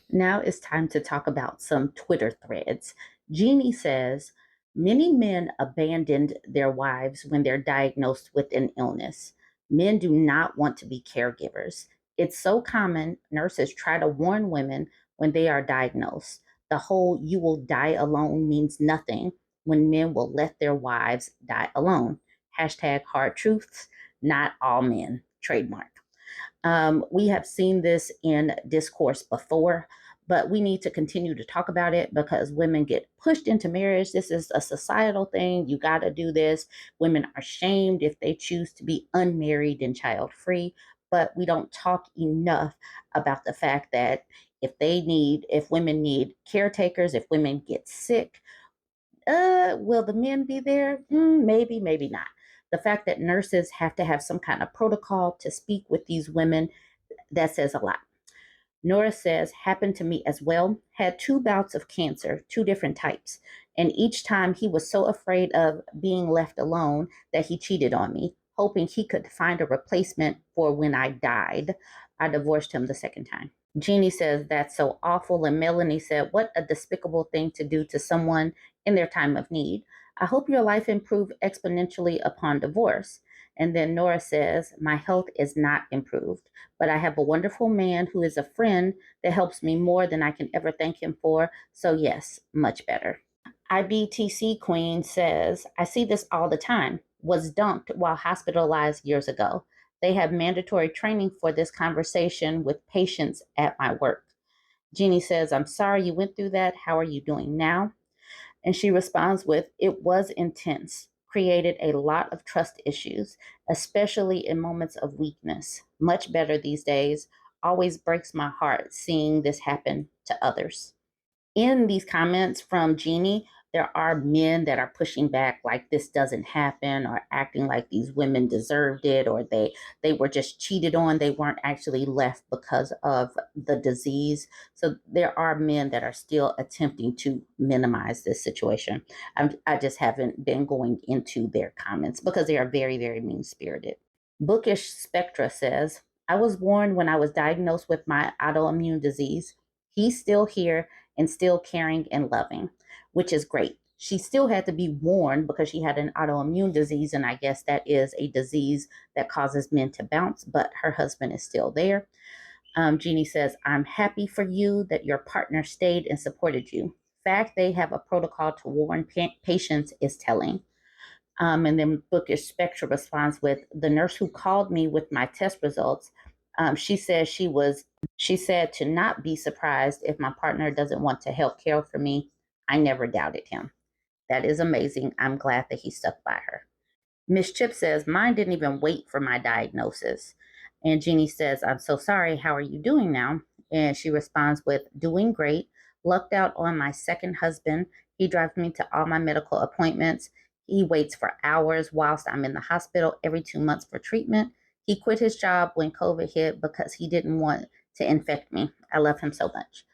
Now it's time to talk about some Twitter threads. Jeannie says, many men abandoned their wives when they're diagnosed with an illness. Men do not want to be caregivers. It's so common, nurses try to warn women when they are diagnosed. The whole you will die alone means nothing when men will let their wives die alone. Hashtag hard truths, not all men. Trademark. We have seen this in discourse before, but we need to continue to talk about it because women get pushed into marriage. This is a societal thing. You got to do this. Women are shamed if they choose to be unmarried and child free, but we don't talk enough about the fact that if women need caretakers, if women get sick, will the men be there? Maybe, maybe not. The fact that nurses have to have some kind of protocol to speak with these women, that says a lot. Nora says, happened to me as well. Had 2 bouts of cancer, 2 different types. And each time he was so afraid of being left alone that he cheated on me, hoping he could find a replacement for when I died. I divorced him the second time. Jeannie says, that's so awful. And Melanie said, what a despicable thing to do to someone in their time of need. I hope your life improved exponentially upon divorce. And then Nora says, my health is not improved, but I have a wonderful man who is a friend that helps me more than I can ever thank him for. So, yes, much better. IBTC Queen says, I see this all the time. Was dumped while hospitalized years ago. They have mandatory training for this conversation with patients at my work. Jeannie says, I'm sorry you went through that. How are you doing now? And she responds with, it was intense, created a lot of trust issues, especially in moments of weakness. Much better these days. Always breaks my heart seeing this happen to others. In these comments from Jeannie, there are men that are pushing back like this doesn't happen or acting like these women deserved it or they were just cheated on. They weren't actually left because of the disease. So there are men that are still attempting to minimize this situation. I just haven't been going into their comments because they are very, very mean-spirited. Bookish Spectra says, I was warned when I was diagnosed with my autoimmune disease. He's still here and still caring and loving, which is great. She still had to be warned because she had an autoimmune disease, and I guess that is a disease that causes men to bounce, but her husband is still there. Jeannie says, I'm happy for you that your partner stayed and supported you. Fact they have a protocol to warn patients is telling. And then Bookish Spectra responds with, the nurse who called me with my test results, she said to not be surprised if my partner doesn't want to help care for me. I never doubted him. That is amazing. I'm glad that he stuck by her. Miss Chip says, mine didn't even wait for my diagnosis. And Jeannie says, I'm so sorry. How are you doing now? And she responds with, doing great. Lucked out on my second husband. He drives me to all my medical appointments. He waits for hours whilst I'm in the hospital every 2 months for treatment. He quit his job when COVID hit because he didn't want to infect me. I love him so much.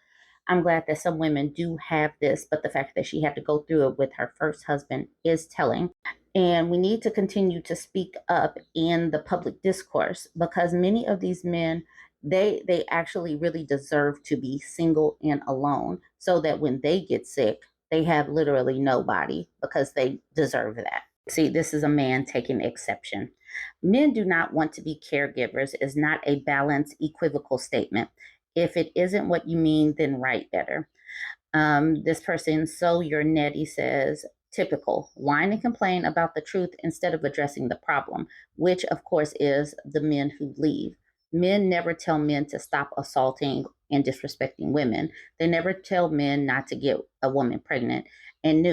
I'm glad that some women do have this, but the fact that she had to go through it with her first husband is telling. And we need to continue to speak up in the public discourse because many of these men, they actually really deserve to be single and alone so that when they get sick, they have literally nobody because they deserve that. See, this is a man taking exception. Men do not want to be caregivers is not a balanced, equivocal statement. If it isn't what you mean, then write better. This person, So You're Nettie, says, typical, whine and complain about the truth instead of addressing the problem, which of course is the men who leave. Men never tell men to stop assaulting and disrespecting women. They never tell men not to get a woman pregnant. And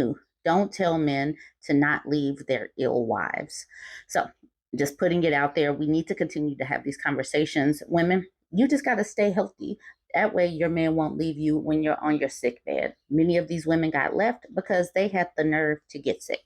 don't tell men to not leave their ill wives. So just putting it out there, we need to continue to have these conversations. Women, you just got to stay healthy. That way, your man won't leave you when you're on your sick bed. Many of these women got left because they had the nerve to get sick.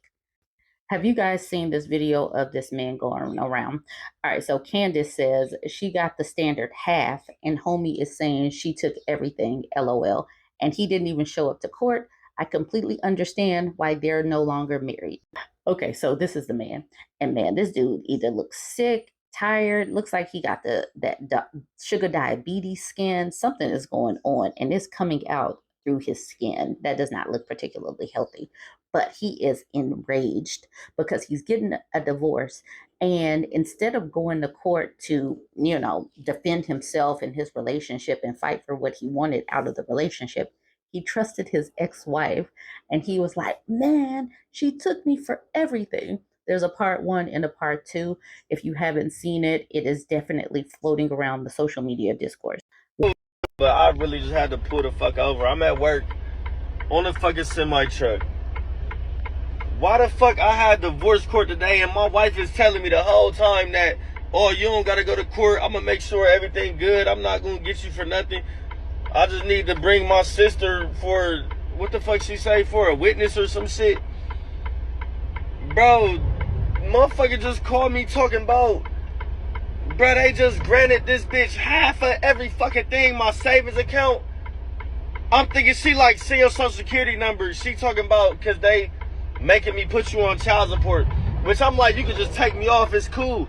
Have you guys seen this video of this man going around? All right, so Candace says she got the standard half, and homie is saying she took everything, LOL, and he didn't even show up to court. I completely understand why they're no longer married. Okay, so this is the man. And man, this dude either looks sick, tired. Looks like he got that sugar diabetes skin. Something is going on, and it's coming out through his skin. That does not look particularly healthy. But he is enraged because he's getting a divorce. And instead of going to court to, defend himself and his relationship and fight for what he wanted out of the relationship, he trusted his ex wife. And he was like, man, she took me for everything. There's a part one and a part two. If you haven't seen it, it is definitely floating around the social media discourse. But I really just had to pull the fuck over. I'm at work on the fucking semi truck. Why the fuck I had divorce court today and my wife is telling me the whole time that, oh, you don't gotta go to court. I'm gonna make sure everything good. I'm not gonna get you for nothing. I just need to bring my sister for, what the fuck she say, for a witness or some shit. Bro, motherfucker just called me talking about, bro, they just granted this bitch half of every fucking thing, my savings account. I'm thinking she like see your social security number. She talking about because they making me put you on child support. Which I'm like, you can just take me off, it's cool.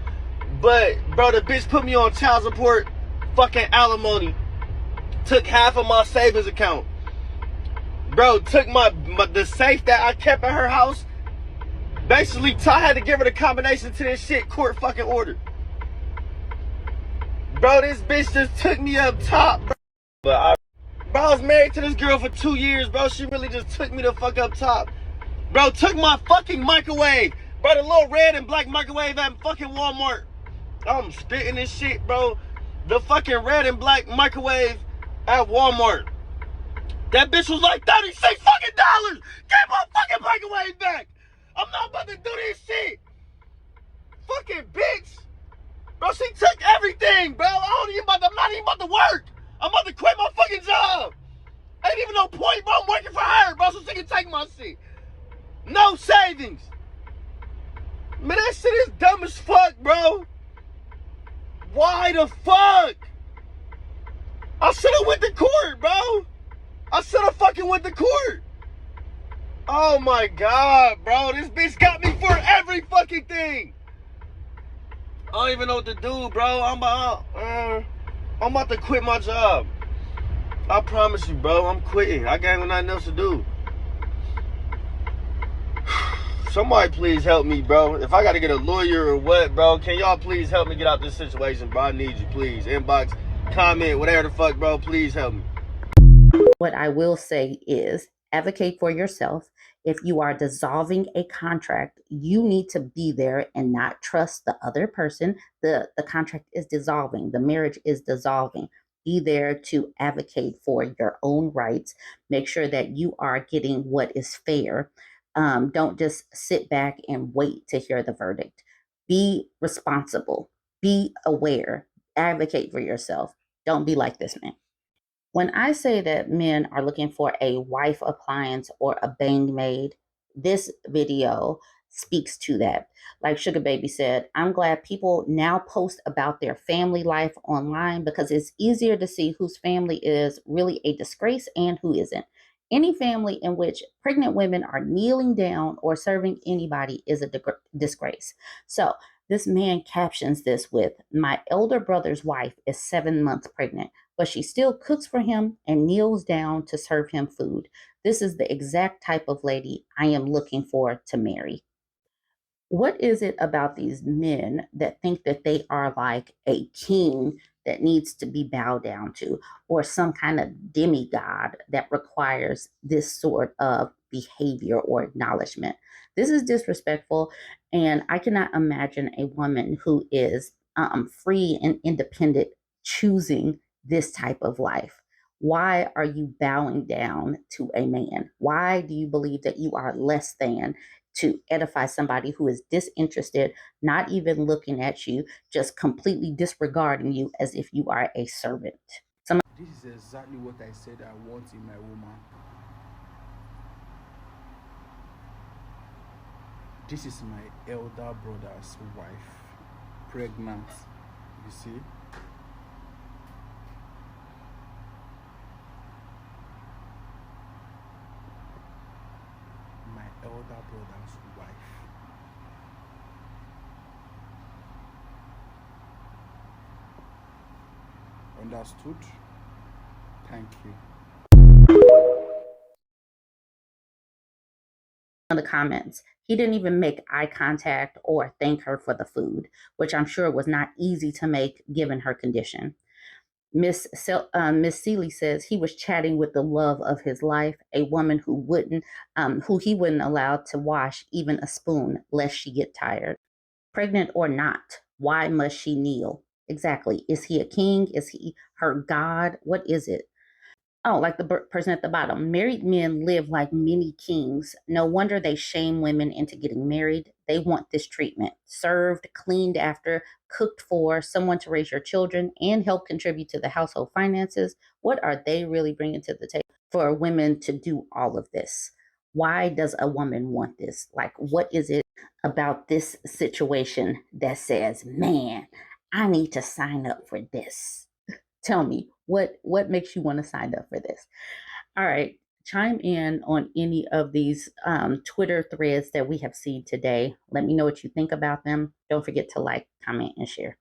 But, bro, the bitch put me on child support, fucking alimony. Took half of my savings account. Bro, took the safe that I kept at her house. Basically, I had to give her the combination to this shit court fucking order. Bro, this bitch just took me up top, bro. Bro, I was married to this girl for 2 years, bro. She really just took me the fuck up top. Bro, took my fucking microwave. Bro, the little red and black microwave at fucking Walmart. I'm spitting this shit, bro. The fucking red and black microwave at Walmart. That bitch was like $36 fucking dollars. Get my fucking microwave back. I'm not about to do this shit. Fucking bitch. Bro, she took everything, bro. I'm not even about to work. I'm about to quit my fucking job. Ain't even no point, bro. I'm working for her, bro, so she can take my shit. No savings. Man, that shit is dumb as fuck, bro. Why the fuck? I should have went to court, bro. I should have fucking went to court. Oh my God, bro. This bitch got me for every fucking thing. I don't even know what to do, bro. I'm about to quit my job. I promise you, bro. I'm quitting. I got nothing else to do. Somebody please help me, bro. If I gotta get a lawyer or what, bro, can y'all please help me get out this situation, bro? I need you, please. Inbox, comment, whatever the fuck, bro. Please help me. What I will say is advocate for yourself. If you are dissolving a contract, you need to be there and not trust the other person. The contract is dissolving, the marriage is dissolving. Be there to advocate for your own rights. Make sure that you are getting what is fair. Don't just sit back and wait to hear the verdict. Be responsible, be aware, advocate for yourself. Don't be like this man. When I say that men are looking for a wife appliance or a bang maid, this video speaks to that. Like Sugar Baby said, I'm glad people now post about their family life online because it's easier to see whose family is really a disgrace and who isn't. Any family in which pregnant women are kneeling down or serving anybody is a disgrace. So, this man captions this with, my elder brother's wife is 7 months pregnant, but she still cooks for him and kneels down to serve him food. This is the exact type of lady I am looking for to marry. What is it about these men that think that they are like a king that needs to be bowed down to, or some kind of demigod that requires this sort of behavior or acknowledgement? This is disrespectful, and I cannot imagine a woman who is free and independent choosing this type of life. Why are you bowing down to a man? Why do you believe that you are less than to edify somebody who is disinterested, not even looking at you, just completely disregarding you as if you are a servant? This is exactly what I said I want in my woman. This is my elder brother's wife, pregnant. You see? My elder brother's wife. Understood? Thank you. In the comments, he didn't even make eye contact or thank her for the food, which I'm sure was not easy to make given her condition. Miss Seeley says he was chatting with the love of his life, a woman who he wouldn't allow to wash even a spoon lest she get tired. Pregnant or not, why must she kneel? Exactly. Is he a king? Is he her god? What is it? Oh, like the person at the bottom. Married men live like mini kings. No wonder they shame women into getting married. They want this treatment served, cleaned after, cooked for, someone to raise your children and help contribute to the household finances. What are they really bringing to the table for women to do all of this? Why does a woman want this? Like, what is it about this situation that says, man, I need to sign up for this? Tell me what makes you want to sign up for this. All right, chime in on any of these Twitter threads that we have seen today. Let me know what you think about them. Don't forget to like, comment, and share.